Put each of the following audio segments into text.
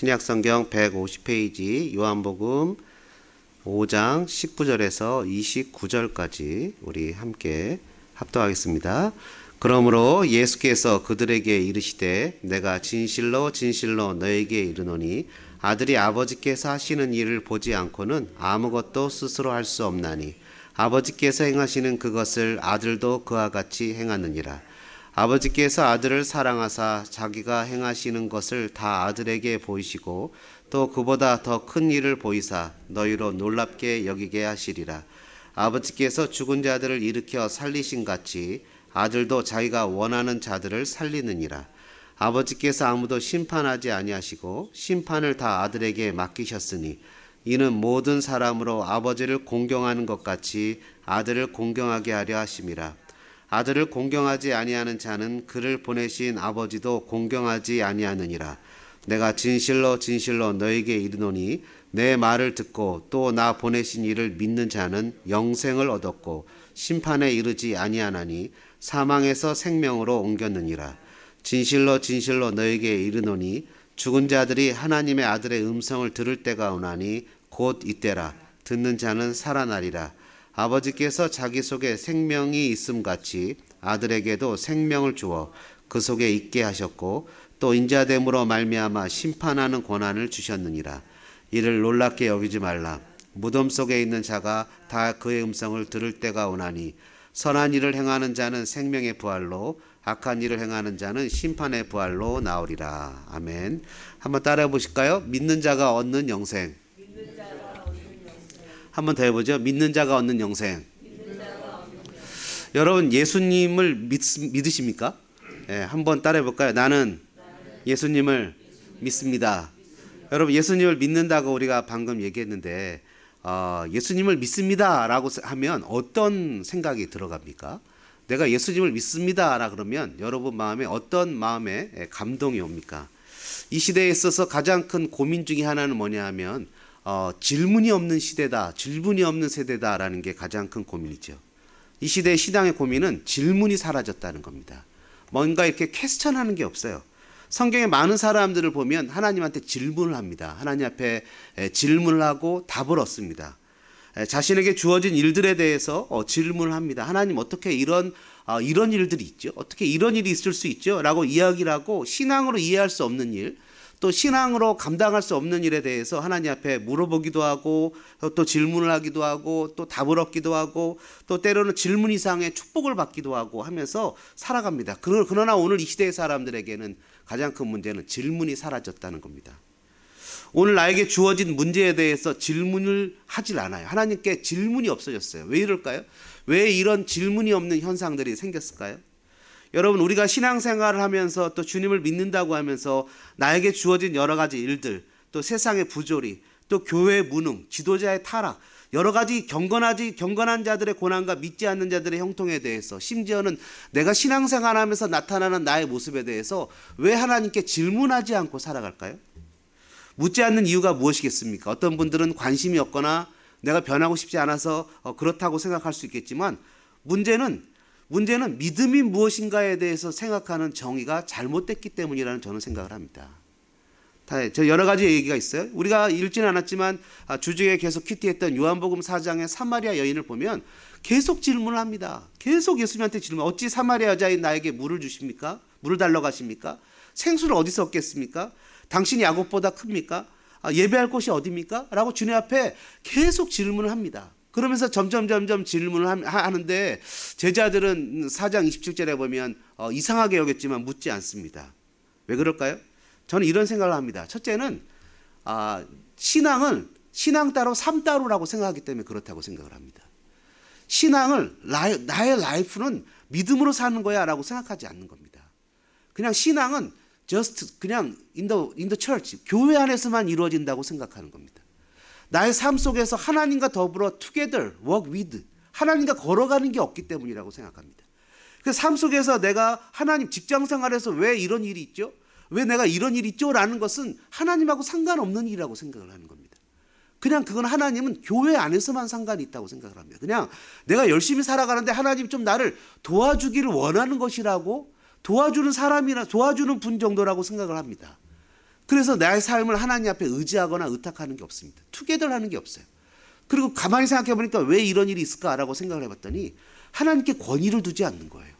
신약성경 150페이지 요한복음 5장 19절에서 29절까지 우리 함께 합독하겠습니다. 그러므로 예수께서 그들에게 이르시되 내가 진실로 진실로 너에게 이르노니 아들이 아버지께서 하시는 일을 보지 않고는 아무것도 스스로 할 수 없나니 아버지께서 행하시는 그것을 아들도 그와 같이 행하느니라. 아버지께서 아들을 사랑하사 자기가 행하시는 것을 다 아들에게 보이시고 또 그보다 더 큰 일을 보이사 너희로 놀랍게 여기게 하시리라. 아버지께서 죽은 자들을 일으켜 살리신 같이 아들도 자기가 원하는 자들을 살리느니라. 아버지께서 아무도 심판하지 아니하시고 심판을 다 아들에게 맡기셨으니 이는 모든 사람으로 아버지를 공경하는 것 같이 아들을 공경하게 하려 하심이라. 아들을 공경하지 아니하는 자는 그를 보내신 아버지도 공경하지 아니하느니라. 내가 진실로 진실로 너에게 이르노니 내 말을 듣고 또 나 보내신 이를 믿는 자는 영생을 얻었고 심판에 이르지 아니하나니 사망에서 생명으로 옮겼느니라. 진실로 진실로 너에게 이르노니 죽은 자들이 하나님의 아들의 음성을 들을 때가 오나니 곧 이때라. 듣는 자는 살아나리라. 아버지께서 자기 속에 생명이 있음같이 아들에게도 생명을 주어 그 속에 있게 하셨고 또 인자됨으로 말미암아 심판하는 권한을 주셨느니라. 이를 놀랍게 여기지 말라. 무덤 속에 있는 자가 다 그의 음성을 들을 때가 오나니 선한 일을 행하는 자는 생명의 부활로 악한 일을 행하는 자는 심판의 부활로 나오리라. 아멘. 한번 따라해 보실까요? 믿는 자가 얻는 영생. 한번 더 해보죠. 믿는 자가 얻는 영생. 여러분 예수님을 믿으십니까? 한번 따라해 볼까요? 나는 예수님을 믿습니다. 여러분 예수님을 믿는다고 우리가 방금 얘기했는데 예수님을 믿습니다 라고 하면 어떤 생각이 들어갑니까? 내가 예수님을 믿습니다 라 그러면 여러분 마음에 어떤 마음의 감동이 옵니까? 이 시대에 있어서 가장 큰 고민 중에 하나는 뭐냐 하면 질문이 없는 시대다, 질문이 없는 세대다라는 게 가장 큰 고민이죠. 이 시대의 신앙의 고민은 질문이 사라졌다는 겁니다. 뭔가 이렇게 퀘스천하는 게 없어요. 성경에 많은 사람들을 보면 하나님한테 질문을 합니다. 하나님 앞에 질문을 하고 답을 얻습니다. 자신에게 주어진 일들에 대해서 질문을 합니다. 하나님 어떻게 이런 일들이 있죠? 어떻게 이런 일이 있을 수 있죠? 라고 이야기를 하고 신앙으로 이해할 수 없는 일, 또 신앙으로 감당할 수 없는 일에 대해서 하나님 앞에 물어보기도 하고 또 질문을 하기도 하고 또 답을 얻기도 하고 또 때로는 질문 이상의 축복을 받기도 하고 하면서 살아갑니다. 그러나 오늘 이 시대의 사람들에게는 가장 큰 문제는 질문이 사라졌다는 겁니다. 오늘 나에게 주어진 문제에 대해서 질문을 하질 않아요. 하나님께 질문이 없어졌어요. 왜 이럴까요? 왜 이런 질문이 없는 현상들이 생겼을까요? 여러분 우리가 신앙생활을 하면서 또 주님을 믿는다고 하면서 나에게 주어진 여러 가지 일들, 또 세상의 부조리, 또 교회의 무능, 지도자의 타락, 여러 가지 경건한 자들의 고난과 믿지 않는 자들의 형통에 대해서, 심지어는 내가 신앙생활하면서 나타나는 나의 모습에 대해서 왜 하나님께 질문하지 않고 살아갈까요? 묻지 않는 이유가 무엇이겠습니까? 어떤 분들은 관심이 없거나 내가 변하고 싶지 않아서 그렇다고 생각할 수 있겠지만 문제는 믿음이 무엇인가에 대해서 생각하는 정의가 잘못됐기 때문이라는 저는 생각을 합니다. 저 여러 가지 얘기가 있어요. 우리가 읽지는 않았지만 주중에 계속 큐티했던 요한복음 4장의 사마리아 여인을 보면 계속 질문을 합니다. 계속 예수님한테 질문. 어찌 사마리아 여자인 나에게 물을 주십니까? 물을 달러 가십니까? 생수를 어디서 얻겠습니까? 당신이 야곱보다 큽니까? 예배할 곳이 어디입니까? 라고 주님 앞에 계속 질문을 합니다. 그러면서 점점 질문을 하는데 제자들은 4장 27절에 보면 이상하게 여겼지만 묻지 않습니다. 왜 그럴까요? 저는 이런 생각을 합니다. 첫째는 신앙은 신앙 따로 삶 따로라고 생각하기 때문에 그렇다고 생각을 합니다. 신앙을 나의 라이프는 믿음으로 사는 거야 라고 생각하지 않는 겁니다. 그냥 신앙은 그냥 in the church, 교회 안에서만 이루어진다고 생각하는 겁니다. 나의 삶 속에서 하나님과 더불어 together, work with, 하나님과 걸어가는 게 없기 때문이라고 생각합니다. 그 삶 속에서 내가 하나님 직장 생활에서 왜 이런 일이 있죠? 왜 내가 이런 일이 있죠? 라는 것은 하나님하고 상관없는 일이라고 생각을 하는 겁니다. 그냥 그건 하나님은 교회 안에서만 상관이 있다고 생각을 합니다. 그냥 내가 열심히 살아가는데 하나님 좀 나를 도와주기를 원하는 것이라고 도와주는 사람이나 도와주는 분 정도라고 생각을 합니다. 그래서 나의 삶을 하나님 앞에 의지하거나 의탁하는 게 없습니다. 투게더를 하는 게 없어요. 그리고 가만히 생각해 보니까 왜 이런 일이 있을까라고 생각을 해봤더니 하나님께 권위를 두지 않는 거예요.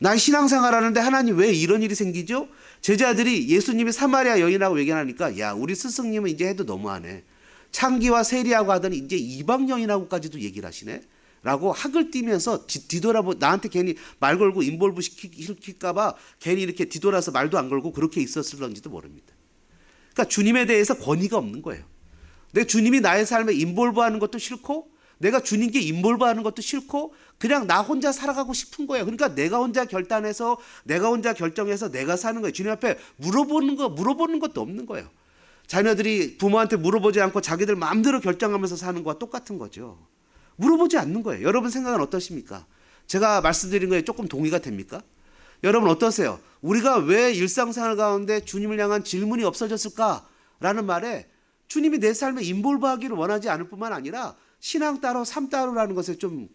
난 신앙생활 하는데 하나님 왜 이런 일이 생기죠? 제자들이 예수님이 사마리아 여인하고 얘기하니까 야, 우리 스승님은 이제 해도 너무하네. 창기와 세리하고 하더니 이제 이방 여인하고까지도 얘기를 하시네 라고 학을 띄면서 뒤돌아보 나한테 괜히 말 걸고 인볼브 시킬까 봐 괜히 이렇게 뒤돌아서 말도 안 걸고 그렇게 있었을런지도 모릅니다. 그러니까 주님에 대해서 권위가 없는 거예요. 내 주님이 나의 삶에 인볼브하는 것도 싫고 내가 주님께 인볼브하는 것도 싫고 그냥 나 혼자 살아가고 싶은 거예요. 그러니까 내가 혼자 결단해서 내가 혼자 결정해서 내가 사는 거예요. 주님 앞에 물어보는 것도 없는 거예요. 자녀들이 부모한테 물어보지 않고 자기들 마음대로 결정하면서 사는 거와 똑같은 거죠. 물어보지 않는 거예요. 여러분 생각은 어떠십니까? 제가 말씀드린 거에 조금 동의가 됩니까? 여러분 어떠세요? 우리가 왜 일상생활 가운데 주님을 향한 질문이 없어졌을까라는 말에 주님이 내 삶에 인볼브하기를 원하지 않을 뿐만 아니라 신앙 따로 삶 따로라는 것에 좀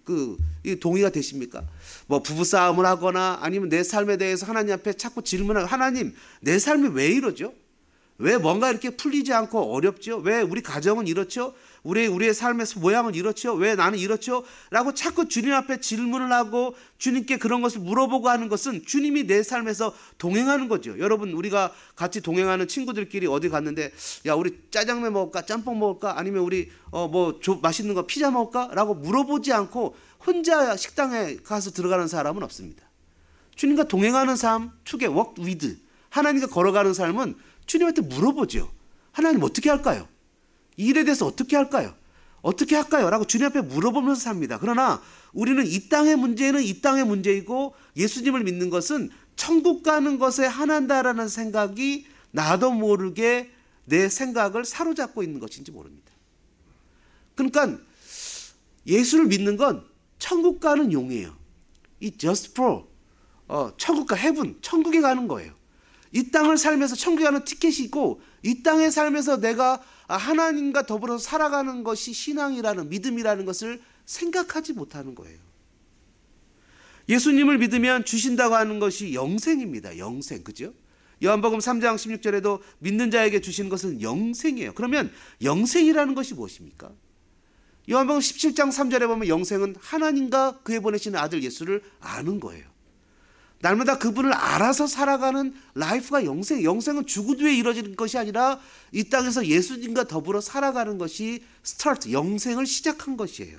동의가 되십니까? 뭐 부부싸움을 하거나 아니면 내 삶에 대해서 하나님 앞에 자꾸 질문하고 하나님 내 삶이 왜 이러죠? 왜 뭔가 이렇게 풀리지 않고 어렵죠? 왜 우리 가정은 이렇죠? 우리의 삶의 모양은 이렇죠? 왜 나는 이렇죠? 라고 자꾸 주님 앞에 질문을 하고 주님께 그런 것을 물어보고 하는 것은 주님이 내 삶에서 동행하는 거죠. 여러분 우리가 같이 동행하는 친구들끼리 어디 갔는데 야 우리 짜장면 먹을까? 짬뽕 먹을까? 아니면 우리 맛있는 거 피자 먹을까? 라고 물어보지 않고 혼자 식당에 가서 들어가는 사람은 없습니다. 주님과 동행하는 삶, 투게 walk with 하나님과 걸어가는 삶은 주님한테 물어보죠. 하나님 어떻게 할까요? 이 일에 대해서 어떻게 할까요? 어떻게 할까요? 라고 주님 앞에 물어보면서 삽니다. 그러나 우리는 이 땅의 문제는 이 땅의 문제이고 예수님을 믿는 것은 천국 가는 것에 한한다라는 생각이 나도 모르게 내 생각을 사로잡고 있는 것인지 모릅니다. 그러니까 예수를 믿는 건 천국 가는 용이에요. It's just for 천국 가 heaven, 천국에 가는 거예요. 이 땅을 살면서 천국에 가는 티켓이 있고 이 땅의 삶에서 내가 하나님과 더불어서 살아가는 것이 신앙이라는 믿음이라는 것을 생각하지 못하는 거예요. 예수님을 믿으면 주신다고 하는 것이 영생입니다. 영생, 그죠? 요한복음 3장 16절에도 믿는 자에게 주시는 것은 영생이에요. 그러면 영생이라는 것이 무엇입니까? 요한복음 17장 3절에 보면 영생은 하나님과 그의 보내시는 아들 예수를 아는 거예요. 날마다 그분을 알아서 살아가는 라이프가 영생이에요. 영생은 죽은 뒤에 이루어지는 것이 아니라 이 땅에서 예수님과 더불어 살아가는 것이 스타트, 영생을 시작한 것이에요.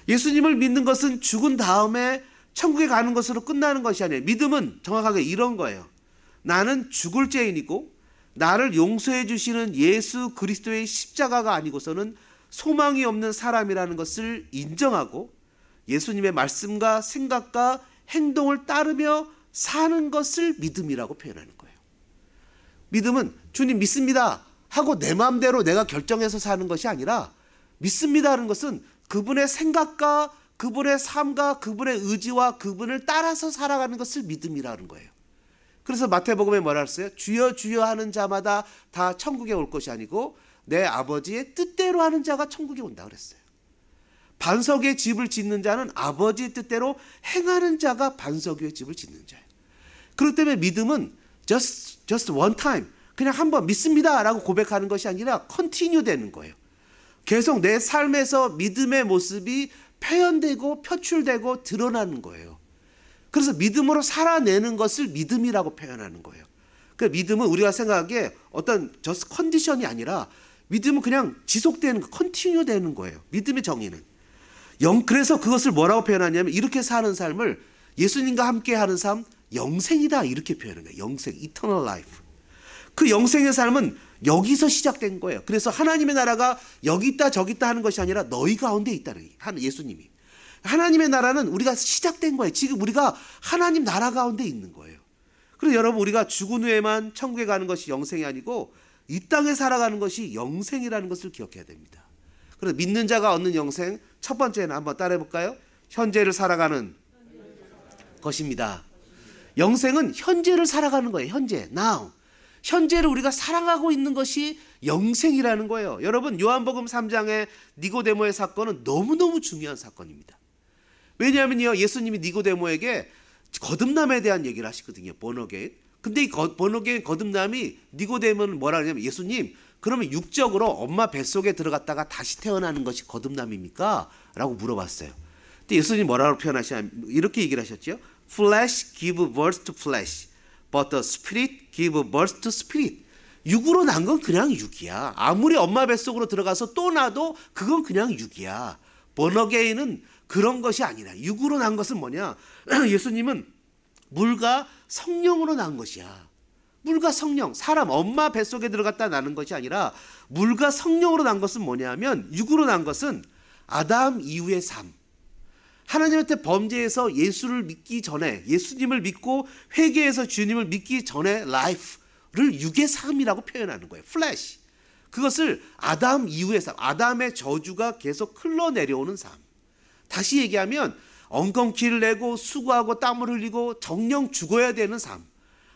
예수님을 믿는 것은 죽은 다음에 천국에 가는 것으로 끝나는 것이 아니에요. 믿음은 정확하게 이런 거예요. 나는 죽을 죄인이고 나를 용서해 주시는 예수 그리스도의 십자가가 아니고서는 소망이 없는 사람이라는 것을 인정하고 예수님의 말씀과 생각과 행동을 따르며 사는 것을 믿음이라고 표현하는 거예요. 믿음은 주님 믿습니다 하고 내 마음대로 내가 결정해서 사는 것이 아니라 믿습니다라는 것은 그분의 생각과 그분의 삶과 그분의 의지와 그분을 따라서 살아가는 것을 믿음이라는 거예요. 그래서 마태복음에 뭐라 했어요? 주여 주여 하는 자마다 다 천국에 올 것이 아니고 내 아버지의 뜻대로 하는 자가 천국에 온다 그랬어요. 반석 위에 집을 짓는 자는 아버지의 뜻대로 행하는 자가 반석 위에 집을 짓는 자예요. 그렇기 때문에 믿음은 just one time 그냥 한번 믿습니다 라고 고백하는 것이 아니라 컨티뉴 되는 거예요. 계속 내 삶에서 믿음의 모습이 표현되고 표출되고 드러나는 거예요. 그래서 믿음으로 살아내는 것을 믿음이라고 표현하는 거예요. 그 믿음은 우리가 생각하기에 어떤 just 컨디션이 아니라 믿음은 그냥 지속되는 거, 컨티뉴 되는 거예요. 믿음의 정의는. 그래서 그것을 뭐라고 표현하냐면 이렇게 사는 삶을 예수님과 함께 하는 삶, 영생이다 이렇게 표현하는 거예요. 영생, eternal life. 그 영생의 삶은 여기서 시작된 거예요. 그래서 하나님의 나라가 여기 있다 저기 있다 하는 것이 아니라 너희 가운데 있다는 예수님이. 하나님의 나라는 우리가 시작된 거예요. 지금 우리가 하나님 나라 가운데 있는 거예요. 그래서 여러분 우리가 죽은 후에만 천국에 가는 것이 영생이 아니고 이 땅에 살아가는 것이 영생이라는 것을 기억해야 됩니다. 그래서 믿는 자가 얻는 영생 첫 번째는 한번 따라해 볼까요? 현재를 살아가는 것입니다. 영생은 현재를 살아가는 거예요. 현재, now. 현재를 우리가 살아가고 있는 것이 영생이라는 거예요. 여러분 요한복음 3장의 니고데모의 사건은 너무너무 중요한 사건입니다. 왜냐하면요 예수님이 니고데모에게 거듭남에 대한 얘기를 하시거든요. 본어게인. 근데 이 번호계인 거듭남이 니고데모는 뭐라 하냐면 예수님 그러면 육적으로 엄마 뱃속에 들어갔다가 다시 태어나는 것이 거듭남입니까? 라고 물어봤어요. 근데 예수님 뭐라고 표현하시냐면 이렇게 얘기를 하셨죠. Flesh give birth to flesh, but the spirit give birth to spirit. 육으로 난 건 그냥 육이야. 아무리 엄마 뱃속으로 들어가서 또 나도 그건 그냥 육이야. 번어게인은 그런 것이 아니라 육으로 난 것은 뭐냐? 예수님은 물과 성령으로 난 것이야. 물과 성령, 사람 엄마 뱃속에 들어갔다 나는 것이 아니라 물과 성령으로 난 것은 뭐냐면 육으로 난 것은 아담 이후의 삶. 하나님한테 범죄해서 예수를 믿기 전에 예수님을 믿고 회개해서 주님을 믿기 전에 life를 육의 삶이라고 표현하는 거예요. flesh. 그것을 아담 이후의 삶, 아담의 저주가 계속 흘러내려오는 삶. 다시 얘기하면 엉겅퀴를 내고 수고하고 땀을 흘리고 정령 죽어야 되는 삶,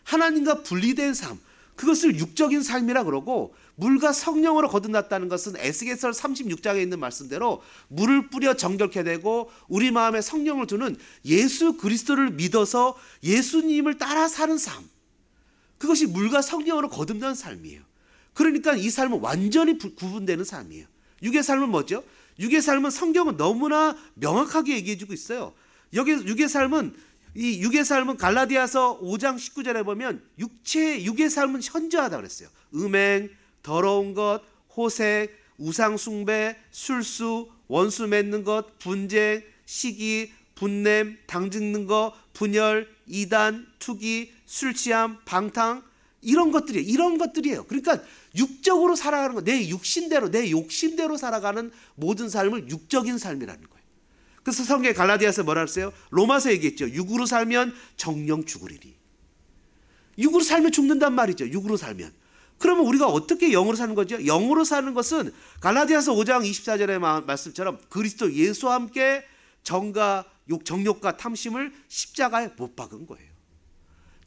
하나님과 분리된 삶, 그것을 육적인 삶이라 그러고 물과 성령으로 거듭났다는 것은 에스겔서 36장에 있는 말씀대로 물을 뿌려 정결케 되고 우리 마음에 성령을 두는 예수 그리스도를 믿어서 예수님을 따라 사는 삶, 그것이 물과 성령으로 거듭난 삶이에요. 그러니까 이 삶은 완전히 구분되는 삶이에요. 육의 삶은 뭐죠? 육의 삶은 성경은 너무나 명확하게 얘기해 주고 있어요. 여기 육의 삶은 갈라디아서 5장 19절에 보면 육의 삶은 현저하다 그랬어요. 음행, 더러운 것, 호색, 우상 숭배, 술수, 원수 맺는 것, 분쟁, 시기, 분냄, 당짓는 것, 분열, 이단, 투기, 술 취함, 방탕, 이런 것들이에요. 그러니까 육적으로 살아가는 거, 내 육신대로, 내 욕심대로 살아가는 모든 삶을 육적인 삶이라는 거예요. 그래서 성경에 갈라디아서 뭐라 했어요? 로마서 얘기했죠. 육으로 살면 정령 죽으리니. 육으로 살면 죽는단 말이죠. 육으로 살면. 그러면 우리가 어떻게 영으로 사는 거죠? 영으로 사는 것은 갈라디아서 5장 24절의 말씀처럼 그리스도 예수와 함께 정욕과 탐심을 십자가에 못 박은 거예요.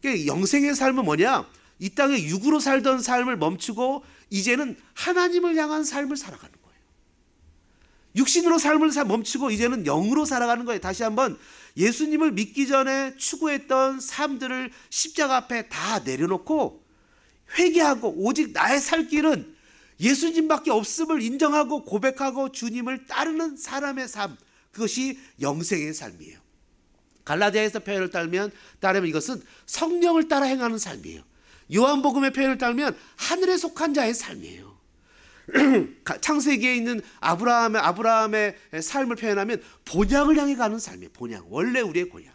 그러니까 영생의 삶은 뭐냐? 이 땅에 육으로 살던 삶을 멈추고 이제는 하나님을 향한 삶을 살아가는 거예요. 육신으로 삶을 멈추고 이제는 영으로 살아가는 거예요. 다시 한번 예수님을 믿기 전에 추구했던 삶들을 십자가 앞에 다 내려놓고 회개하고 오직 나의 살 길은 예수님밖에 없음을 인정하고 고백하고 주님을 따르는 사람의 삶, 그것이 영생의 삶이에요. 갈라디아에서 표현을 따르면 이것은 성령을 따라 행하는 삶이에요. 요한복음의 표현을 따르면 하늘에 속한 자의 삶이에요. 창세기에 있는 아브라함의 삶을 표현하면 본향을 향해 가는 삶이에요. 본향, 원래 우리의 본향.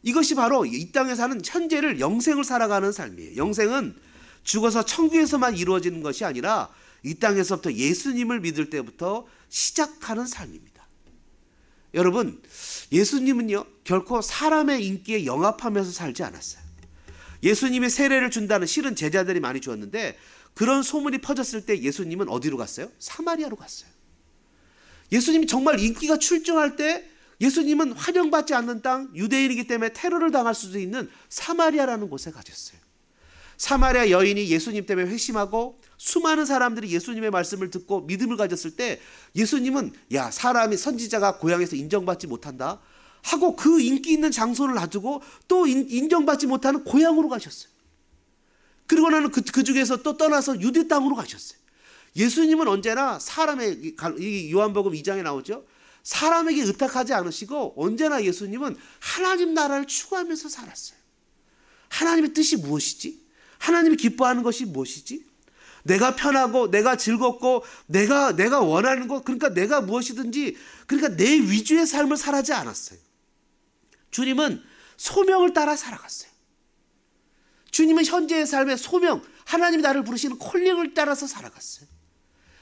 이것이 바로 이 땅에 사는 현재를 영생을 살아가는 삶이에요. 영생은 죽어서 천국에서만 이루어지는 것이 아니라 이 땅에서부터 예수님을 믿을 때부터 시작하는 삶입니다. 여러분, 예수님은요 결코 사람의 인기에 영합하면서 살지 않았어요. 예수님이 세례를 준다는, 실은 제자들이 많이 주었는데 그런 소문이 퍼졌을 때 예수님은 어디로 갔어요? 사마리아로 갔어요. 예수님이 정말 인기가 출중할 때 예수님은 환영받지 않는 땅, 유대인이기 때문에 테러를 당할 수도 있는 사마리아라는 곳에 가셨어요. 사마리아 여인이 예수님 때문에 회심하고 수많은 사람들이 예수님의 말씀을 듣고 믿음을 가졌을 때 예수님은 야, 사람이 선지자가 고향에서 인정받지 못한다 하고 그 인기 있는 장소를 놔두고 또 인정받지 못하는 고향으로 가셨어요. 그리고 나는 그 중에서 또 떠나서 유대 땅으로 가셨어요. 예수님은 언제나 사람의, 이 요한복음 2장에 나오죠. 사람에게 의탁하지 않으시고 언제나 예수님은 하나님 나라를 추구하면서 살았어요. 하나님의 뜻이 무엇이지? 하나님이 기뻐하는 것이 무엇이지? 내가 편하고 내가 즐겁고 내가 원하는 것, 그러니까 내가 무엇이든지, 그러니까 내 위주의 삶을 살아지 않았어요. 주님은 소명을 따라 살아갔어요. 주님은 현재의 삶의 소명, 하나님이 나를 부르시는 콜링을 따라서 살아갔어요.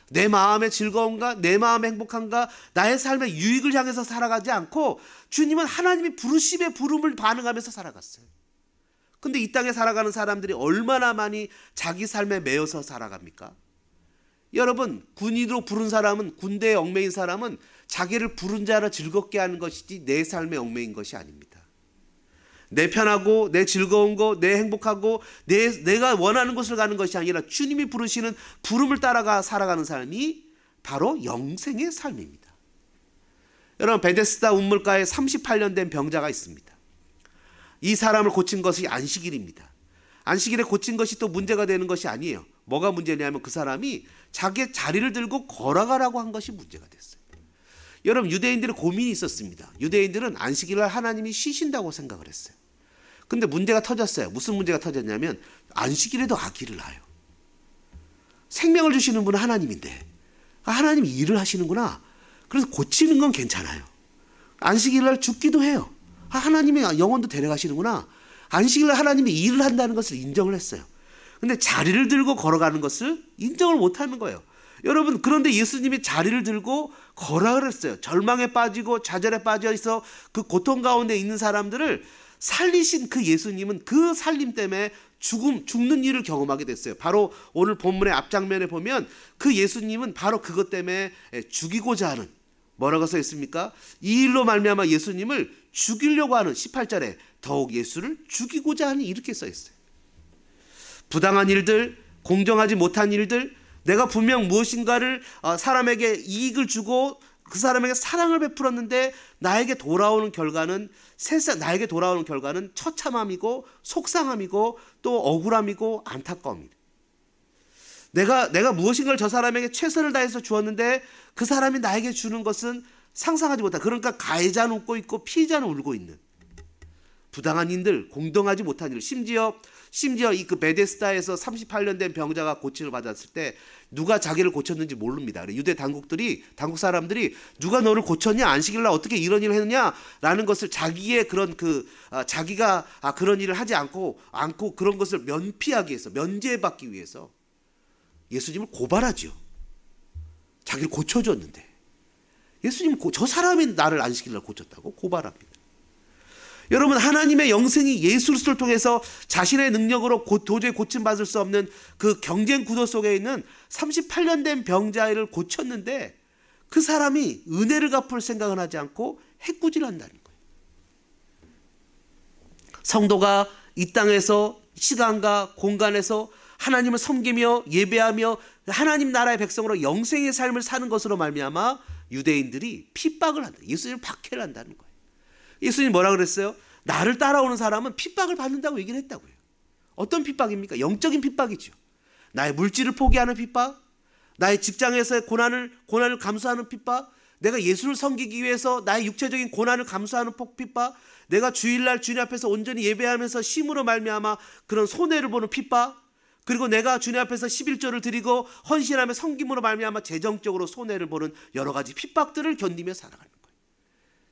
내 마음의 즐거움과 내 마음의 행복함과 나의 삶의 유익을 향해서 살아가지 않고 주님은 하나님이 부르심의 부름을 반응하면서 살아갔어요. 근데 이 땅에 살아가는 사람들이 얼마나 많이 자기 삶에 매여서 살아갑니까? 여러분, 군인으로 부른 사람은, 군대에 얽매인 사람은 자기를 부른 자를 즐겁게 하는 것이지 내 삶에 얽매인 것이 아닙니다. 내 편하고 내 즐거운 거, 내 행복하고 내가 원하는 곳을 가는 것이 아니라 주님이 부르시는 부름을 따라가 살아가는 삶이 바로 영생의 삶입니다. 여러분, 베데스다 운물가에 38년 된 병자가 있습니다. 이 사람을 고친 것이 안식일입니다. 안식일에 고친 것이 또 문제가 되는 것이 아니에요. 뭐가 문제냐면 그 사람이 자기의 자리를 들고 걸어가라고 한 것이 문제가 됐어요. 여러분, 유대인들의 고민이 있었습니다. 유대인들은 안식일날 하나님이 쉬신다고 생각을 했어요. 근데 문제가 터졌어요. 무슨 문제가 터졌냐면 안식일에도 악일을 낳아요. 생명을 주시는 분은 하나님인데 하나님이 일을 하시는구나. 그래서 고치는 건 괜찮아요. 안식일날 죽기도 해요. 하나님이 영혼도 데려가시는구나. 안식일날 하나님이 일을 한다는 것을 인정을 했어요. 근데 자리를 들고 걸어가는 것을 인정을 못하는 거예요. 여러분, 그런데 예수님이 자리를 들고 걸어가라 했어요. 절망에 빠지고 좌절에 빠져 있어 그 고통 가운데 있는 사람들을 살리신 그 예수님은 그 살림 때문에 죽는 일을 경험하게 됐어요. 바로 오늘 본문의 앞장면에 보면 그 예수님은 바로 그것 때문에 죽이고자 하는, 뭐라고 써 있습니까? 이 일로 말미암아 예수님을 죽이려고 하는, 18절에 더욱 예수를 죽이고자 하는, 이렇게 써 있어요. 부당한 일들, 공정하지 못한 일들, 내가 분명 무엇인가를 사람에게 이익을 주고 그 사람에게 사랑을 베풀었는데 나에게 돌아오는 결과는 처참함이고 속상함이고 또 억울함이고 안타까움이다. 내가 무엇인가를 저 사람에게 최선을 다해서 주었는데 그 사람이 나에게 주는 것은 상상하지 못한, 그러니까 가해자는 웃고 있고 피해자는 울고 있는 부당한 일들, 공정하지 못한 일, 심지어 이 그 베데스다에서 38년 된 병자가 고침을 받았을 때 누가 자기를 고쳤는지 모릅니다. 유대 당국 사람들이 누가 너를 고쳤냐, 안식일날 어떻게 이런 일을 했느냐라는 것을 자기의 그런 자기가 그런 일을 하지 않고 그런 것을 면피하기 위해서, 면죄받기 위해서 예수님을 고발하죠. 자기를 고쳐줬는데 예수님, 저 사람이 나를 안식일날 고쳤다고 고발합니다. 여러분, 하나님의 영생이 예수 그리스도를 통해서 자신의 능력으로 도저히 고침받을 수 없는 그 경쟁 구도 속에 있는 38년 된 병자를 고쳤는데 그 사람이 은혜를 갚을 생각은 하지 않고 해꾸지를 한다는 거예요. 성도가 이 땅에서 시간과 공간에서 하나님을 섬기며 예배하며 하나님 나라의 백성으로 영생의 삶을 사는 것으로 말미암아 유대인들이 핍박을 한다. 예수님을 박해를 한다는 거예요. 예수님 뭐라 그랬어요? 나를 따라오는 사람은 핍박을 받는다고 얘기를 했다고요. 어떤 핍박입니까? 영적인 핍박이죠. 나의 물질을 포기하는 핍박, 나의 직장에서의 고난을 감수하는 핍박, 내가 예수를 섬기기 위해서 나의 육체적인 고난을 감수하는 핍박, 내가 주일날 주님 앞에서 온전히 예배하면서 쉼으로 말미암아 그런 손해를 보는 핍박, 그리고 내가 주님 앞에서 11조를 드리고 헌신하며 섬김으로 말미암아 재정적으로 손해를 보는 여러 가지 핍박들을 견디며 살아가는 거예요.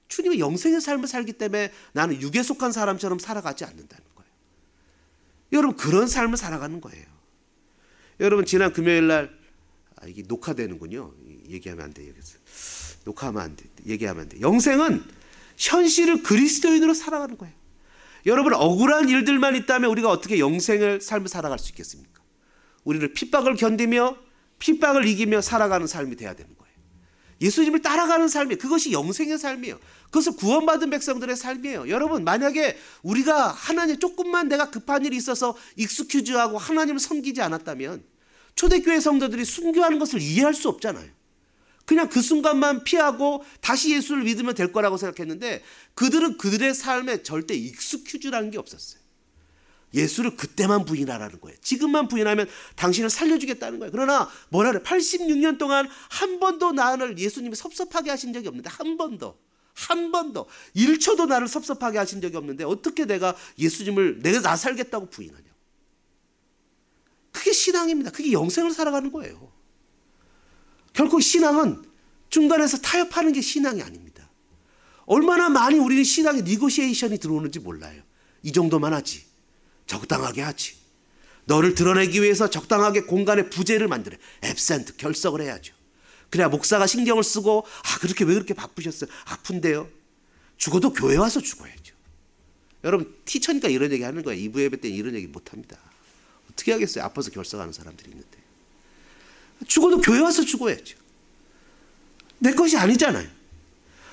주님의 영생의 삶을 살기 때문에 나는 육에 속한 사람처럼 살아가지 않는다는 거예요. 여러분, 그런 삶을 살아가는 거예요. 여러분, 지난 금요일 날 이게 녹화되는군요. 얘기하면 안 돼요. 녹화하면 안 돼. 얘기하면 안 돼. 영생은 현실을 그리스도인으로 살아가는 거예요. 여러분, 억울한 일들만 있다면 우리가 어떻게 영생을 삶을 살아갈 수 있겠습니까? 우리를 핍박을 견디며 핍박을 이기며 살아가는 삶이 돼야 되는 거예요. 예수님을 따라가는 삶이에요. 그것이 영생의 삶이에요. 그것은 구원받은 백성들의 삶이에요. 여러분, 만약에 우리가 하나님 조금만 내가 급한 일이 있어서 익스큐즈하고 하나님을 섬기지 않았다면 초대교회 성도들이 순교하는 것을 이해할 수 없잖아요. 그냥 그 순간만 피하고 다시 예수를 믿으면 될 거라고 생각했는데 그들은 그들의 삶에 절대 익스큐즈라는 게 없었어요. 예수를 그때만 부인하라는 거예요. 지금만 부인하면 당신을 살려주겠다는 거예요. 그러나 뭐라 그래? 86년 동안 한 번도 나를 예수님이 섭섭하게 하신 적이 없는데 한 번도 1초도 나를 섭섭하게 하신 적이 없는데 어떻게 내가 예수님을 내가 나 살겠다고 부인하냐. 그게 신앙입니다. 그게 영생을 살아가는 거예요. 결코 신앙은 중간에서 타협하는 게 신앙이 아닙니다. 얼마나 많이 우리는 신앙에 니고시에이션이 들어오는지 몰라요. 이 정도만 하지, 적당하게 하지, 너를 드러내기 위해서 적당하게 공간에 부재를 만들어 앱센트 결석을 해야죠. 그래야 목사가 신경을 쓰고 그렇게 왜 그렇게 바쁘셨어요? 아픈데요. 죽어도 교회 와서 죽어야죠. 여러분, 티처니까 이런 얘기 하는 거예요. 2부 예배 때 이런 얘기 못합니다. 어떻게 하겠어요? 아파서 결석하는 사람들이 있는데. 죽어도 교회 와서 죽어야죠. 내 것이 아니잖아요.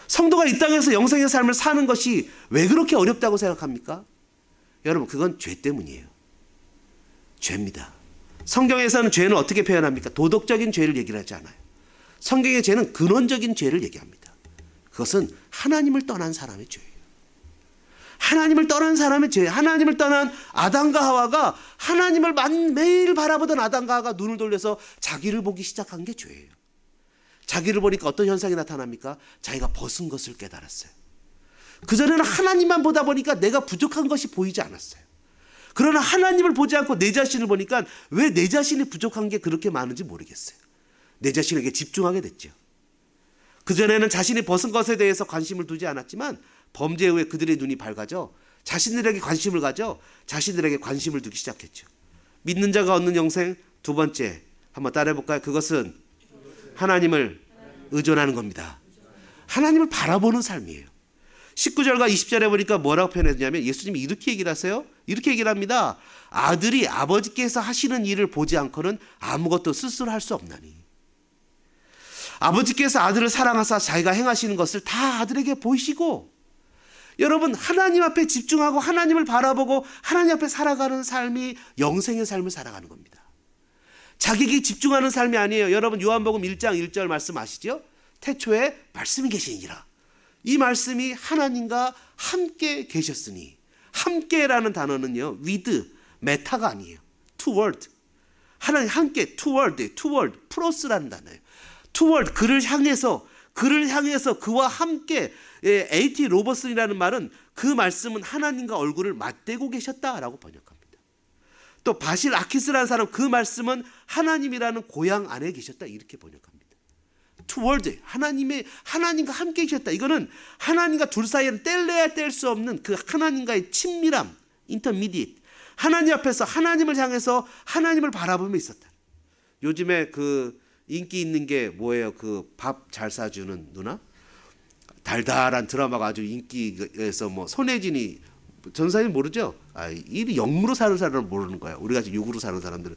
성도가 이 땅에서 영생의 삶을 사는 것이 왜 그렇게 어렵다고 생각합니까? 여러분, 그건 죄 때문이에요. 죄입니다. 성경에서는 죄는 어떻게 표현합니까? 도덕적인 죄를 얘기를 하지 않아요. 성경의 죄는 근원적인 죄를 얘기합니다. 그것은 하나님을 떠난 사람의 죄예요. 하나님을 떠난 사람의 죄, 하나님을 떠난 아담과 하와가 하나님을 매일 바라보던 아담과 하와가 눈을 돌려서 자기를 보기 시작한 게 죄예요. 자기를 보니까 어떤 현상이 나타납니까? 자기가 벗은 것을 깨달았어요. 그전에는 하나님만 보다 보니까 내가 부족한 것이 보이지 않았어요. 그러나 하나님을 보지 않고 내 자신을 보니까 왜 내 자신이 부족한 게 그렇게 많은지 모르겠어요. 내 자신에게 집중하게 됐죠. 그전에는 자신이 벗은 것에 대해서 관심을 두지 않았지만 범죄 후에 그들의 눈이 밝아져 자신들에게 관심을 가져 자신들에게 관심을 두기 시작했죠. 믿는 자가 얻는 영생, 두 번째 한번 따라해 볼까요? 그것은 하나님을 의존하는 겁니다. 하나님을 바라보는 삶이에요. 19절과 20절에 보니까 뭐라고 표현했냐면 예수님이 이렇게 얘기를 하세요. 이렇게 얘기를 합니다. 아들이 아버지께서 하시는 일을 보지 않고는 아무것도 스스로 할 수 없나니. 아버지께서 아들을 사랑하사 자기가 행하시는 것을 다 아들에게 보이시고, 여러분 하나님 앞에 집중하고 하나님을 바라보고 하나님 앞에 살아가는 삶이 영생의 삶을 살아가는 겁니다. 자기에게 집중하는 삶이 아니에요. 여러분 요한복음 1장 1절 말씀 아시죠? 태초에 말씀이 계시니라. 이 말씀이 하나님과 함께 계셨으니, 함께라는 단어는요 with, 메타가 아니에요. toward. 하나님 함께 toward 플러스라는 단어예요. toward, 그를 향해서 그와 함께. AT 로버슨이라는 말은 그 말씀은 하나님과 얼굴을 맞대고 계셨다라고 번역합니다. 또 바실 아키스라는 사람, 그 말씀은 하나님이라는 고향 안에 계셨다 이렇게 번역합니다. toward, 하나님과 함께 계셨다. 이거는 하나님과 둘 사이에는 뗄래야 뗄 수 없는 그 하나님과의 친밀함, intermediate. 하나님 앞에서 하나님을 향해서 하나님을 바라보며 있었다. 요즘에 그 인기 있는 게 뭐예요? 그 밥 잘 사주는 누나? 달달한 드라마가 아주 인기에서 뭐 손혜진이, 전사님 모르죠? 이 영무로 사는 사람은 모르는 거야. 우리 같이 육으로 사는 사람들은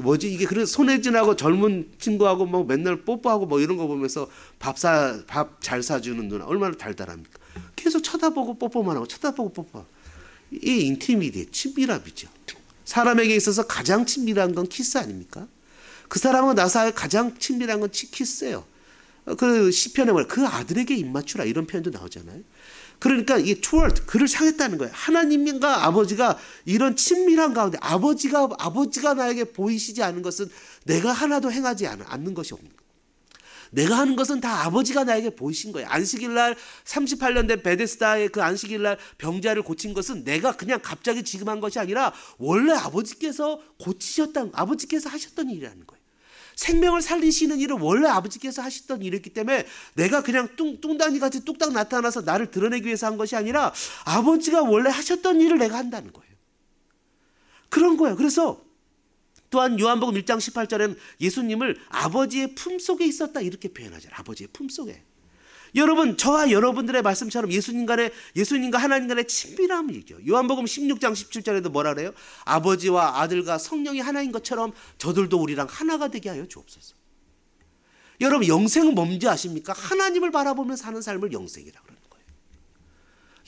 뭐지 이게. 그래서 손혜진하고 젊은 친구하고 뭐 맨날 뽀뽀하고 뭐 이런 거 보면서 밥 잘 사주는 누나 얼마나 달달합니까? 계속 쳐다보고 뽀뽀만 하고 쳐다보고 뽀뽀. 이 인티미디에 친밀함이죠. 사람에게 있어서 가장 친밀한 건 키스 아닙니까? 그 사람과 나 사이에 가장 친밀한 건 키스예요. 그 시편에 뭐야? 그 아들에게 입맞추라 이런 표현도 나오잖아요. 그러니까 이게 toward, 그를 향했다는 거예요. 하나님과 아버지가 이런 친밀한 가운데 아버지가 나에게 보이시지 않은 것은 내가 하나도 행하지 않는 것이 없는 거예요. 내가 하는 것은 다 아버지가 나에게 보이신 거예요. 안식일 날 38년 된 베데스다의 그 안식일 날 병자를 고친 것은 내가 그냥 갑자기 지금 한 것이 아니라 원래 아버지께서 아버지께서 하셨던 일이라는 거예요. 생명을 살리시는 일은 원래 아버지께서 하셨던 일이었기 때문에 내가 그냥 뚱딴이같이 뚝딱 나타나서 나를 드러내기 위해서 한 것이 아니라 아버지가 원래 하셨던 일을 내가 한다는 거예요. 그런 거예요. 그래서 또한 요한복음 1장 18절에는 예수님을 아버지의 품속에 있었다 이렇게 표현하잖아요. 아버지의 품속에. 여러분 저와 여러분들의 말씀처럼 예수님과 하나님 간의 친밀함을 얘기해요. 요한복음 16장 17절에도 뭐라 그래요? 아버지와 아들과 성령이 하나인 것처럼 저들도 우리랑 하나가 되게 하여 주옵소서. 여러분 영생은 뭔지 아십니까? 하나님을 바라보며 사는 삶을 영생이라고 그러는 거예요.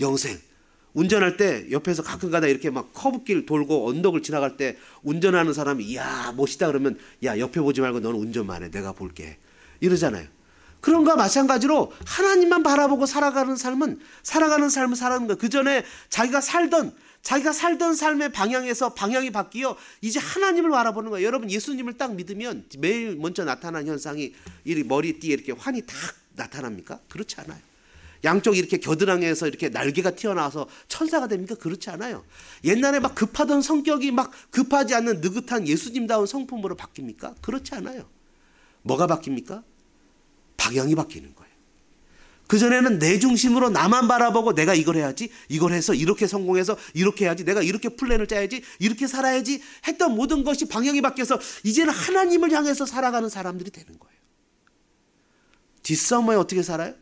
영생. 운전할 때 옆에서 가끔 가다 이렇게 막 커브길 돌고 언덕을 지나갈 때 운전하는 사람이 이야 멋있다 그러면 야 옆에 보지 말고 너는 운전만 해 내가 볼게 이러잖아요. 그런 거와 마찬가지로 하나님만 바라보고 살아가는 삶은 살아가는 거예요. 그 전에 자기가 살던 삶의 방향에서 방향이 바뀌어 이제 하나님을 바라보는 거예요. 여러분 예수님을 딱 믿으면 매일 먼저 나타나는 현상이 머리띠에 이렇게 환이 딱 나타납니까? 그렇지 않아요. 양쪽 이렇게 겨드랑이에서 이렇게 날개가 튀어나와서 천사가 됩니까? 그렇지 않아요. 옛날에 막 급하던 성격이 막 급하지 않는 느긋한 예수님다운 성품으로 바뀝니까? 그렇지 않아요. 뭐가 바뀝니까? 방향이 바뀌는 거예요. 그전에는 내 중심으로 나만 바라보고 내가 이걸 해야지, 이걸 해서 이렇게 성공해서 이렇게 해야지, 내가 이렇게 플랜을 짜야지, 이렇게 살아야지 했던 모든 것이 방향이 바뀌어서 이제는 하나님을 향해서 살아가는 사람들이 되는 거예요. 뒷서머에 어떻게 살아요?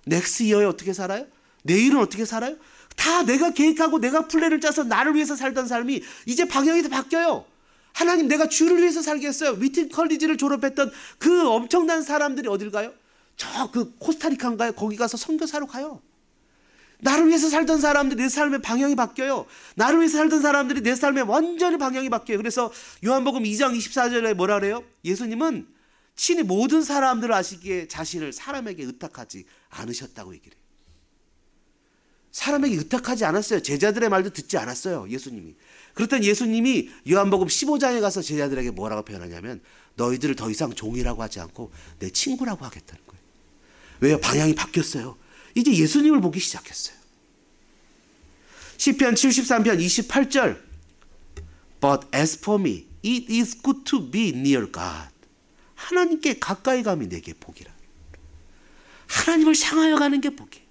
넥스 이어에 어떻게 살아요? 내일은 어떻게 살아요? 다 내가 계획하고 내가 플랜을 짜서 나를 위해서 살던 삶이 이제 방향이 다 바뀌어요. 하나님 내가 주를 위해서 살겠어요. 위튼 컬리지를 졸업했던 그 엄청난 사람들이 어딜 가요? 저 그 코스타리카인가요? 거기 가서 선교사로 가요. 나를 위해서 살던 사람들이 내 삶의 방향이 바뀌어요. 나를 위해서 살던 사람들이 내 삶의 완전히 방향이 바뀌어요. 그래서 요한복음 2장 24절에 뭐라 그래요? 예수님은 친히 모든 사람들을 아시기에 자신을 사람에게 의탁하지 않으셨다고 얘기를 해요. 사람에게 의탁하지 않았어요. 제자들의 말도 듣지 않았어요. 예수님이. 그렇더니 예수님이 요한복음 15장에 가서 제자들에게 뭐라고 표현하냐면 너희들을 더 이상 종이라고 하지 않고 내 친구라고 하겠다는 거예요. 왜요? 방향이 바뀌었어요. 이제 예수님을 보기 시작했어요. 시편 73편 28절 But as for me, it is good to be near God. 하나님께 가까이 감이 내게 복이라. 하나님을 향하여 가는 게 복이에요.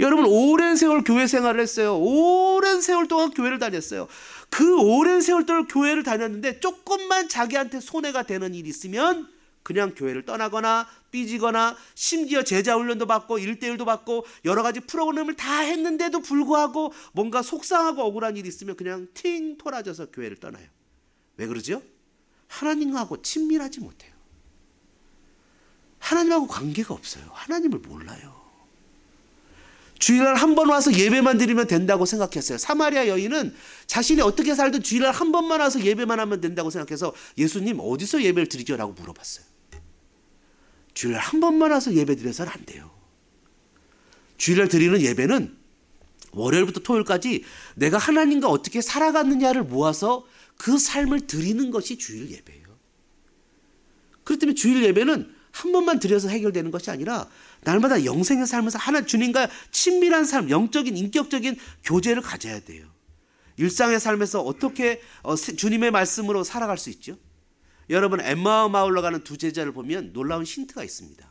여러분 오랜 세월 교회 생활을 했어요. 오랜 세월 동안 교회를 다녔어요. 그 오랜 세월 동안 교회를 다녔는데 조금만 자기한테 손해가 되는 일이 있으면 그냥 교회를 떠나거나 삐지거나 심지어 제자 훈련도 받고 1대1도 받고 여러 가지 프로그램을 다 했는데도 불구하고 뭔가 속상하고 억울한 일이 있으면 그냥 팅 토라져서 교회를 떠나요. 왜 그러죠? 하나님하고 친밀하지 못해요. 하나님하고 관계가 없어요. 하나님을 몰라요. 주일날 한 번 와서 예배만 드리면 된다고 생각했어요. 사마리아 여인은 자신이 어떻게 살든 주일날 한 번만 와서 예배만 하면 된다고 생각해서 예수님 어디서 예배를 드리죠? 라고 물어봤어요. 주일날 한 번만 와서 예배 드려서는 안 돼요. 주일날 드리는 예배는 월요일부터 토요일까지 내가 하나님과 어떻게 살아갔느냐를 모아서 그 삶을 드리는 것이 주일 예배예요. 그렇기 때문에 주일 예배는 한 번만 드려서 해결되는 것이 아니라 날마다 영생의 삶에서 하나 주님과 친밀한 삶, 영적인 인격적인 교제를 가져야 돼요. 일상의 삶에서 어떻게 주님의 말씀으로 살아갈 수 있죠? 여러분 엠마오 마을로 가는 두 제자를 보면 놀라운 힌트가 있습니다.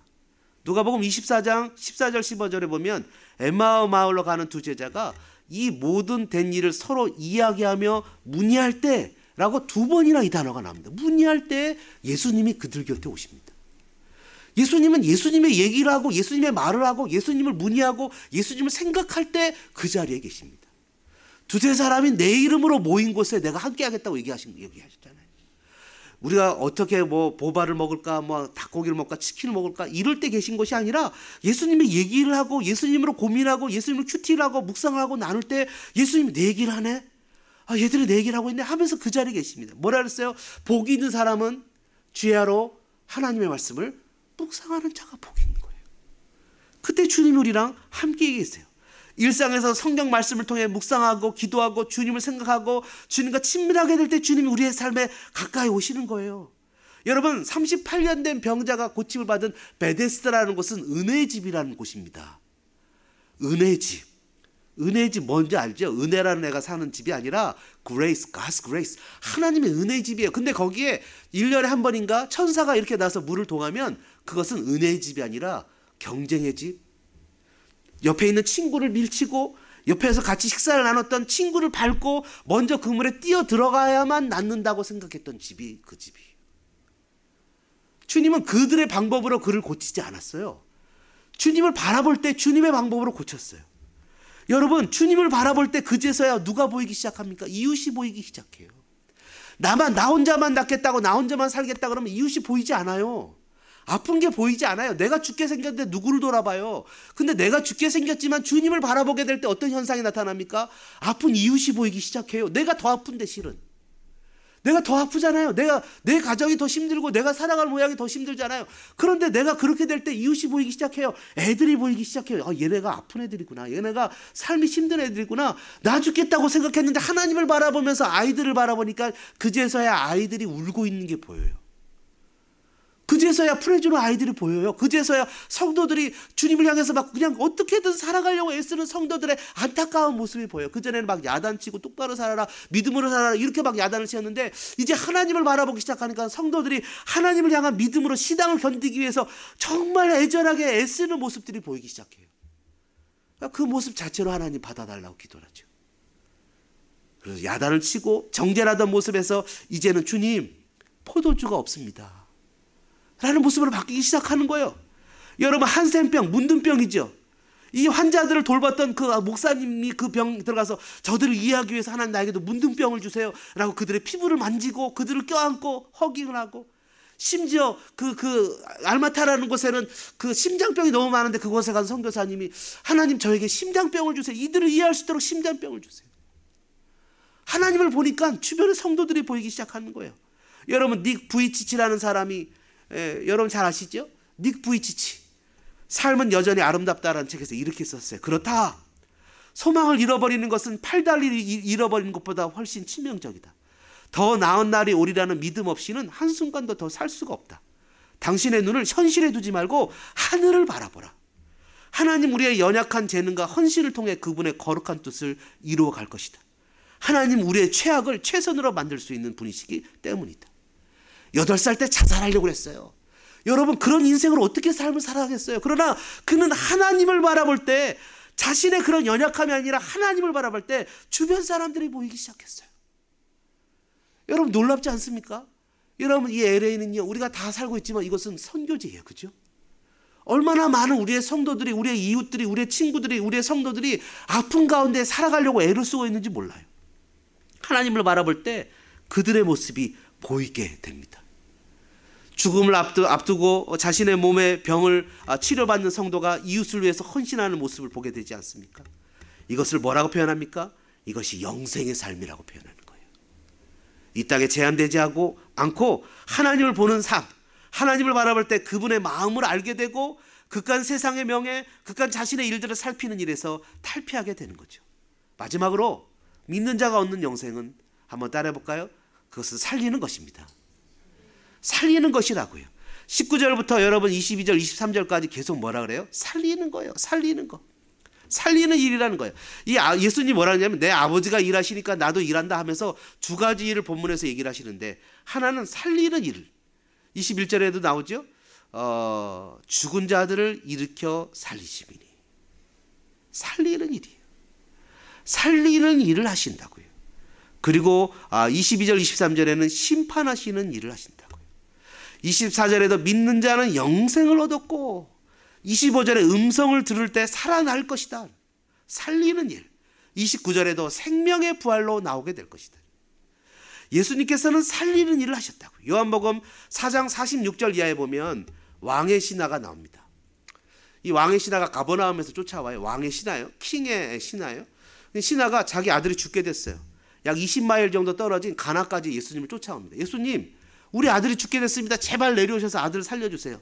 누가복음 24장 14절 15절에 보면 엠마오 마을로 가는 두 제자가 이 모든 된 일을 서로 이야기하며 문의할 때라고 두 번이나 이 단어가 나옵니다. 문의할 때 예수님이 그들 곁에 오십니다. 예수님은 예수님의 얘기를 하고 예수님의 말을 하고 예수님을 문의하고 예수님을 생각할 때 그 자리에 계십니다. 두세 사람이 내 이름으로 모인 곳에 내가 함께 하겠다고 얘기하셨잖아요. 우리가 어떻게 뭐 보바를 먹을까, 뭐 닭고기를 먹을까, 치킨을 먹을까 이럴 때 계신 것이 아니라 예수님의 얘기를 하고 예수님으로 고민하고 예수님을 큐티를 하고 묵상을 하고 나눌 때 예수님이 내 얘기를 하네? 아, 얘들이 내 얘기를 하고 있네? 하면서 그 자리에 계십니다. 뭐라 그랬어요? 복이 있는 사람은 주야로 하나님의 말씀을 묵상하는 자가 복이 있는 거예요. 그때 주님이 우리랑 함께 계세요. 일상에서 성경 말씀을 통해 묵상하고 기도하고 주님을 생각하고 주님과 친밀하게 될 때 주님이 우리의 삶에 가까이 오시는 거예요. 여러분 38년 된 병자가 고침을 받은 베데스다라는 곳은 은혜의 집이라는 곳입니다. 은혜의 집. 은혜의 집 뭔지 알죠? 은혜라는 애가 사는 집이 아니라 grace, God's grace. 하나님의 은혜의 집이에요. 근데 거기에 1년에 한 번인가 천사가 이렇게 나서 물을 동하면 그것은 은혜의 집이 아니라 경쟁의 집. 옆에 있는 친구를 밀치고 옆에서 같이 식사를 나눴던 친구를 밟고 먼저 그 물에 뛰어 들어가야만 낫는다고 생각했던 집이 그 집이에요. 주님은 그들의 방법으로 그를 고치지 않았어요. 주님을 바라볼 때 주님의 방법으로 고쳤어요. 여러분 주님을 바라볼 때 그제서야 누가 보이기 시작합니까? 이웃이 보이기 시작해요. 나 혼자만 낫겠다고 나 혼자만 살겠다 그러면 이웃이 보이지 않아요. 아픈 게 보이지 않아요. 내가 죽게 생겼는데 누구를 돌아봐요. 근데 내가 죽게 생겼지만 주님을 바라보게 될 때 어떤 현상이 나타납니까? 아픈 이웃이 보이기 시작해요. 내가 더 아픈데 실은. 내가 더 아프잖아요. 내 가정이 더 힘들고 내가 살아갈 모양이 더 힘들잖아요. 그런데 내가 그렇게 될 때 이웃이 보이기 시작해요. 애들이 보이기 시작해요. 아, 얘네가 아픈 애들이구나. 얘네가 삶이 힘든 애들이구나. 나 죽겠다고 생각했는데 하나님을 바라보면서 아이들을 바라보니까 그제서야 아이들이 울고 있는 게 보여요. 그제서야 프레주로 아이들이 보여요. 그제서야 성도들이 주님을 향해서 막 그냥 어떻게든 살아가려고 애쓰는 성도들의 안타까운 모습이 보여요. 그전에는 막 야단치고 똑바로 살아라, 믿음으로 살아라 이렇게 막 야단을 치었는데 이제 하나님을 바라보기 시작하니까 성도들이 하나님을 향한 믿음으로 시당을 견디기 위해서 정말 애절하게 애쓰는 모습들이 보이기 시작해요. 그 모습 자체로 하나님 받아달라고 기도를 하죠. 그래서 야단을 치고 정죄하던 모습에서 이제는 주님 포도주가 없습니다 라는 모습으로 바뀌기 시작하는 거예요. 여러분 한센병, 문둥병이죠. 이 환자들을 돌봤던 그 목사님이 그 병 들어가서 저들을 이해하기 위해서 하나님 나에게도 문둥병을 주세요 라고 그들의 피부를 만지고 그들을 껴안고 허깅을 하고 심지어 그 알마타라는 곳에는 그 심장병이 너무 많은데 그곳에 가서 선교사님이 하나님 저에게 심장병을 주세요. 이들을 이해할 수 있도록 심장병을 주세요. 하나님을 보니까 주변의 성도들이 보이기 시작하는 거예요. 여러분 닉 부이치치라는 사람이 여러분 잘 아시죠? 닉 부이치치 삶은 여전히 아름답다라는 책에서 이렇게 썼어요. 그렇다. 소망을 잃어버리는 것은 팔다리를 잃어버리는 것보다 훨씬 치명적이다. 더 나은 날이 오리라는 믿음 없이는 한순간도 더 살 수가 없다. 당신의 눈을 현실에 두지 말고 하늘을 바라보라. 하나님 우리의 연약한 재능과 헌신을 통해 그분의 거룩한 뜻을 이루어 갈 것이다. 하나님 우리의 최악을 최선으로 만들 수 있는 분이시기 때문이다. 8살 때 자살하려고 했어요. 여러분, 그런 인생을 어떻게 삶을 살아가겠어요? 그러나 그는 하나님을 바라볼 때, 자신의 그런 연약함이 아니라 하나님을 바라볼 때 주변 사람들이 보이기 시작했어요. 여러분, 놀랍지 않습니까? 여러분, 이 LA는요, 우리가 다 살고 있지만 이것은 선교지예요. 그죠? 얼마나 많은 우리의 성도들이, 우리의 이웃들이, 우리의 친구들이, 우리의 성도들이 아픈 가운데 살아가려고 애를 쓰고 있는지 몰라요. 하나님을 바라볼 때 그들의 모습이 보이게 됩니다. 죽음을 앞두고 자신의 몸의 병을 치료받는 성도가 이웃을 위해서 헌신하는 모습을 보게 되지 않습니까? 이것을 뭐라고 표현합니까? 이것이 영생의 삶이라고 표현하는 거예요. 이 땅에 제한되지 않고 하나님을 보는 삶, 하나님을 바라볼 때 그분의 마음을 알게 되고 그간 세상의 명예, 그간 자신의 일들을 살피는 일에서 탈피하게 되는 거죠. 마지막으로 믿는 자가 얻는 영생은 한번 따라해 볼까요? 그것은 살리는 것입니다. 살리는 것이라고요. 19절부터 여러분 22절, 23절까지 계속 뭐라 그래요? 살리는 거예요. 살리는 거. 살리는 일이라는 거예요. 예수님이 뭐라 하냐면 내 아버지가 일하시니까 나도 일한다 하면서 두 가지 일을 본문에서 얘기를 하시는데, 하나는 살리는 일. 21절에도 나오죠. 죽은 자들을 일으켜 살리심이니. 살리는 일이에요. 살리는 일을 하신다고요. 그리고 22절, 23절에는 심판하시는 일을 하신다고요. 24절에도 믿는 자는 영생을 얻었고 25절에 음성을 들을 때 살아날 것이다. 살리는 일. 29절에도 생명의 부활로 나오게 될 것이다. 예수님께서는 살리는 일을 하셨다고요. 요한복음 4장 46절 이하에 보면 왕의 신하가 나옵니다. 이 왕의 신하가 가버나움에서 쫓아와요. 왕의 신하예요. 킹의 신하예요. 신하가 자기 아들이 죽게 됐어요. 약 20마일 정도 떨어진 가나까지 예수님을 쫓아옵니다. 예수님, 우리 아들이 죽게 됐습니다. 제발 내려오셔서 아들을 살려주세요.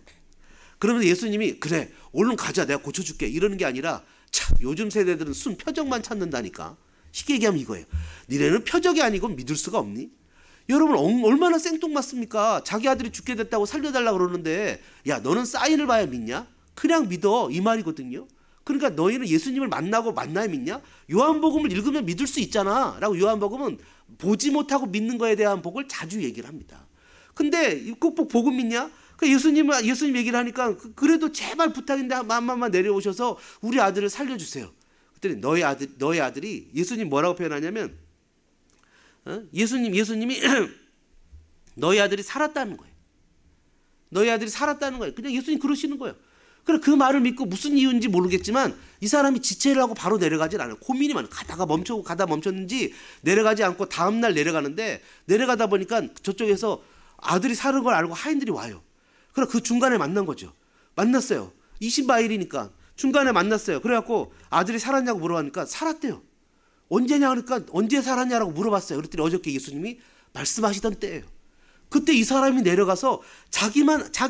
그러면 예수님이 그래 얼른 가자, 내가 고쳐줄게, 이러는 게 아니라, 참 요즘 세대들은 순 표적만 찾는다니까. 쉽게 얘기하면 이거예요. 니네는 표적이 아니고 믿을 수가 없니? 여러분, 얼마나 생뚱맞습니까? 자기 아들이 죽게 됐다고 살려달라고 그러는데, 야 너는 사인을 봐야 믿냐? 그냥 믿어, 이 말이거든요. 그러니까 너희는 예수님을 만나야 믿냐? 요한복음을 읽으면 믿을 수 있잖아 라고 요한복음은 보지 못하고 믿는 거에 대한 복을 자주 얘기를 합니다. 근데 꼭 복음 믿냐? 예수님 얘기를 하니까 그래도 제발 부탁인데 한 번만 내려오셔서 우리 아들을 살려주세요. 그랬더니 너희 아들이, 예수님 뭐라고 표현하냐면 예수님이 너희 아들이 살았다는 거예요. 너희 아들이 살았다는 거예요. 그냥 예수님 그러시는 거예요. 그래, 그 말을 믿고 무슨 이유인지 모르겠지만 이 사람이 지체를 하고 바로 내려가질 않아요. 고민이 많아요. 가다 멈췄는지 내려가지 않고 다음날 내려가는데, 내려가다 보니까 저쪽에서 아들이 사는 걸 알고 하인들이 와요. 그래, 그 중간에 만난 거죠. 만났어요. 20마일이니까 중간에 만났어요. 그래갖고 아들이 살았냐고 물어보니까 살았대요. 언제냐 하니까 언제 살았냐라고 물어봤어요. 그랬더니 어저께 예수님이 말씀하시던 때예요. 그때 이 사람이 내려가서 자기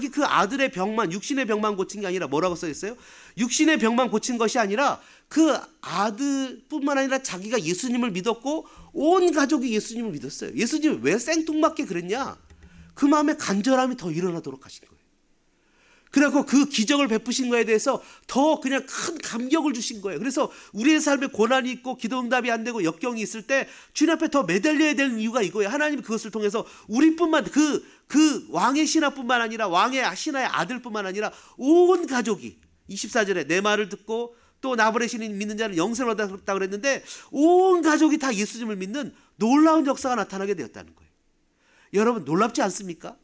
그 아들의 병만, 육신의 병만 고친 게 아니라 뭐라고 써 있어요? 육신의 병만 고친 것이 아니라 그 아들뿐만 아니라 자기가 예수님을 믿었고 온 가족이 예수님을 믿었어요. 예수님이 왜 생뚱맞게 그랬냐? 그 마음에 간절함이 더 일어나도록 하신 거예요. 그래갖고 그 기적을 베푸신 거에 대해서 더 그냥 큰 감격을 주신 거예요. 그래서 우리의 삶에 고난이 있고 기도 응답이 안 되고 역경이 있을 때 주님 앞에 더 매달려야 되는 이유가 이거예요. 하나님이 그것을 통해서 우리뿐만, 그 왕의 신하뿐만 아니라 왕의 신하의 아들뿐만 아니라 온 가족이, 24절에 내 말을 듣고 또 나버레 신인 믿는 자는 영생을 얻었다 그랬는데 온 가족이 다 예수님을 믿는 놀라운 역사가 나타나게 되었다는 거예요. 여러분, 놀랍지 않습니까?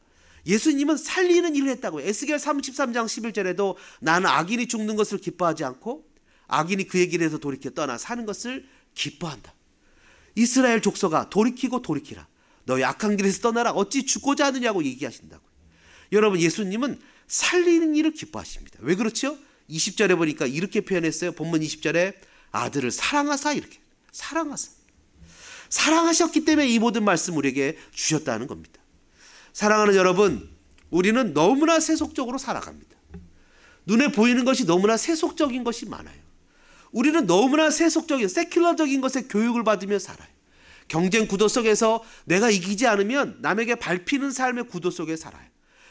예수님은 살리는 일을 했다고요. 에스겔 33장 11절에도 나는 악인이 죽는 것을 기뻐하지 않고 악인이 그의 길에서 돌이켜 떠나 사는 것을 기뻐한다. 이스라엘 족속아, 돌이키라. 너희 악한 길에서 떠나라. 어찌 죽고자 하느냐고 얘기하신다고요. 여러분, 예수님은 살리는 일을 기뻐하십니다. 왜 그렇죠? 20절에 보니까 이렇게 표현했어요. 본문 20절에 아들을 사랑하사, 이렇게 사랑하셨기 때문에 이 모든 말씀 우리에게 주셨다는 겁니다. 사랑하는 여러분, 우리는 너무나 세속적으로 살아갑니다. 눈에 보이는 것이 너무나 세속적인 것이 많아요. 우리는 너무나 세속적인 세큘러적인 것에 교육을 받으며 살아요. 경쟁 구도 속에서 내가 이기지 않으면 남에게 밟히는 삶의 구도 속에 살아요.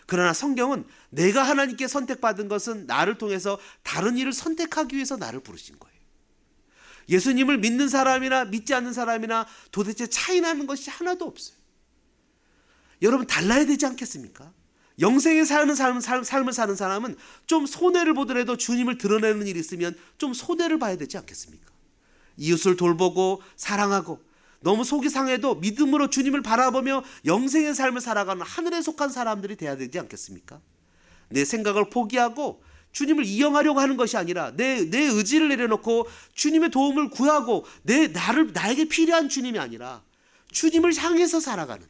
그러나 성경은 내가 하나님께 선택받은 것은 나를 통해서 다른 일을 선택하기 위해서 나를 부르신 거예요. 예수님을 믿는 사람이나 믿지 않는 사람이나 도대체 차이 나는 것이 하나도 없어요. 여러분, 달라야 되지 않겠습니까? 영생에 사는 삶을 사는 사람은 좀 손해를 보더라도 주님을 드러내는 일이 있으면 좀 손해를 봐야 되지 않겠습니까? 이웃을 돌보고 사랑하고 너무 속이 상해도 믿음으로 주님을 바라보며 영생의 삶을 살아가는 하늘에 속한 사람들이 돼야 되지 않겠습니까? 내 생각을 포기하고 주님을 이용하려고 하는 것이 아니라 내 의지를 내려놓고 주님의 도움을 구하고 나에게 필요한 주님이 아니라 주님을 향해서 살아가는,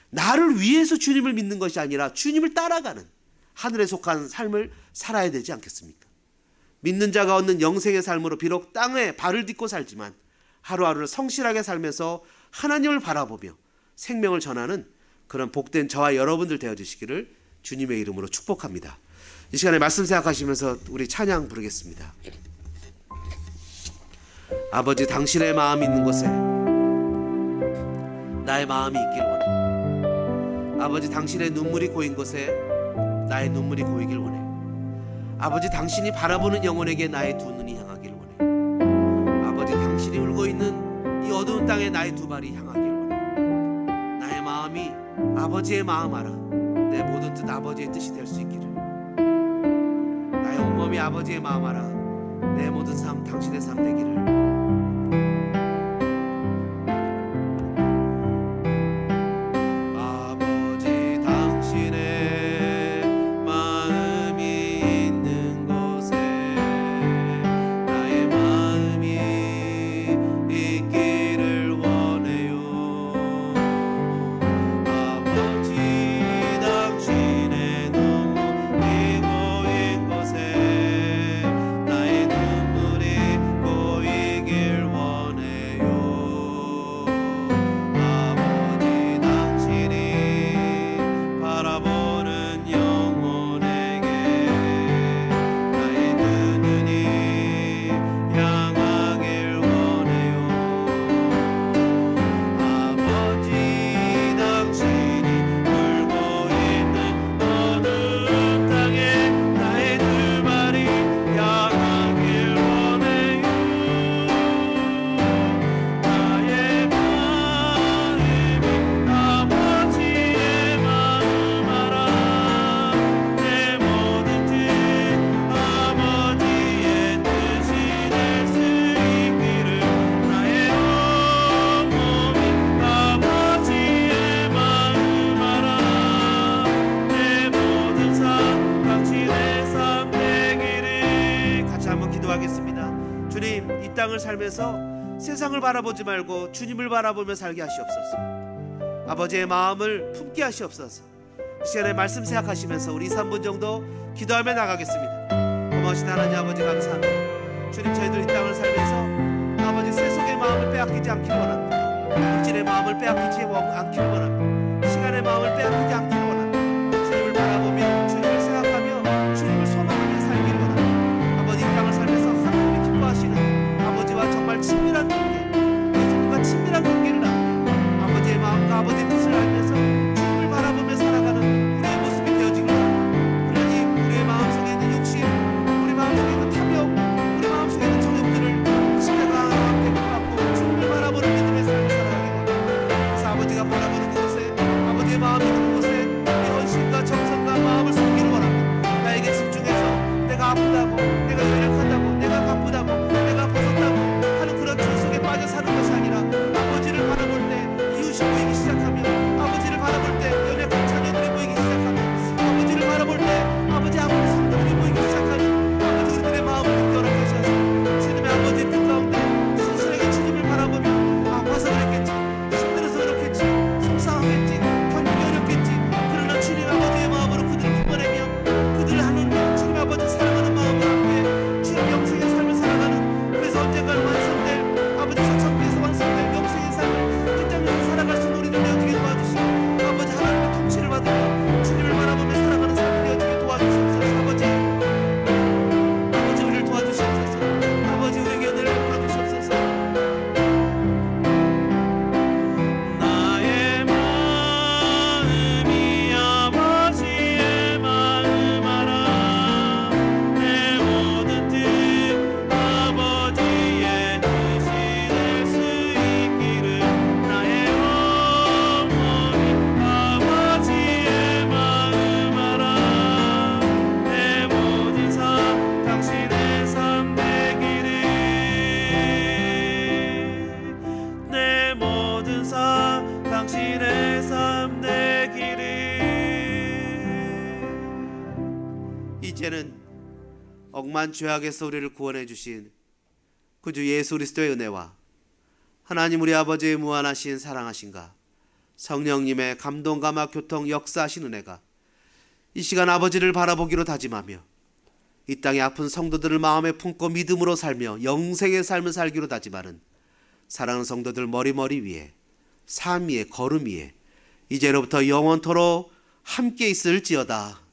나를 위해서 주님을 믿는 것이 아니라 주님을 따라가는 하늘에 속한 삶을 살아야 되지 않겠습니까? 믿는 자가 얻는 영생의 삶으로 비록 땅에 발을 딛고 살지만 하루하루를 성실하게 살면서 하나님을 바라보며 생명을 전하는 그런 복된 저와 여러분들 되어주시기를 주님의 이름으로 축복합니다. 이 시간에 말씀 생각하시면서 우리 찬양 부르겠습니다. 아버지, 당신의 마음이 있는 곳에 나의 마음이 있길 원해. 아버지, 당신의 눈물이 고인 곳에 나의 눈물이 고이길 원해. 아버지, 당신이 바라보는 영혼에게 나의 두 눈이 향하길 원해. 아버지, 당신이 울고 있는 이 어두운 땅에 나의 두 발이 향하길 원해. 나의 마음이 아버지의 마음 알아 내 모든 뜻 아버지의 뜻이 될 수 있기를. 나의 온몸이 아버지의 마음 알아 내 모든 삶 당신의 삶 되기를. 살면서 세상을 바라보지 말고 주님을 바라보며 살게 하시옵소서. 아버지의 마음을 품게 하시옵소서. 시간에 말씀 생각하시면서 우리 3분 정도 기도하며 나가겠습니다. 고마우신 하나님 아버지 감사합니다. 주님, 저희들 이 땅을 살면서 아버지 세속의 마음을 빼앗기지 않기를 원합니다. 물질의 마음을 빼앗기지 않기를 원합니다. 시간의 마음을 빼앗기지 않기를 원합니다. 주님을 바라보며 주님을 생각하며 주님을 소망하며 살기를 원합니다. 아버지, 이 땅을 살면서 하나님이 기뻐하시는 아버지와 정말 친밀한 관계, 예수님과 친밀한 관계를 나누며 아버지의 마음과 아버지의 뜻을 알면서 주님을 바라보며 살아가는 우리의 모습이 되어지길 바랍니다. 하나님, 우리의 마음속에 있는 욕심, 우리 마음속에 있는 탐욕, 우리 마음속에 있는 정욕들을 십자가와 함께 붙잡고 주님을 바라보는 믿음의 삶을 살아가게 됩니다. 그래서 아버지가 바라보는 그곳에, 아버지의 마음이 있는 곳에 억만 죄악에서 우리를 구원해 주신 그 주 예수 그리스도의 은혜와 하나님 우리 아버지의 무한하신 사랑하신가 성령님의 감동 감화 교통 역사하신 은혜가 이 시간 아버지를 바라보기로 다짐하며 이 땅의 아픈 성도들을 마음에 품고 믿음으로 살며 영생의 삶을 살기로 다짐하는 사랑하는 성도들 머리 위에 삶 위에 걸음 위에 이제로부터 영원토록 함께 있을지어다.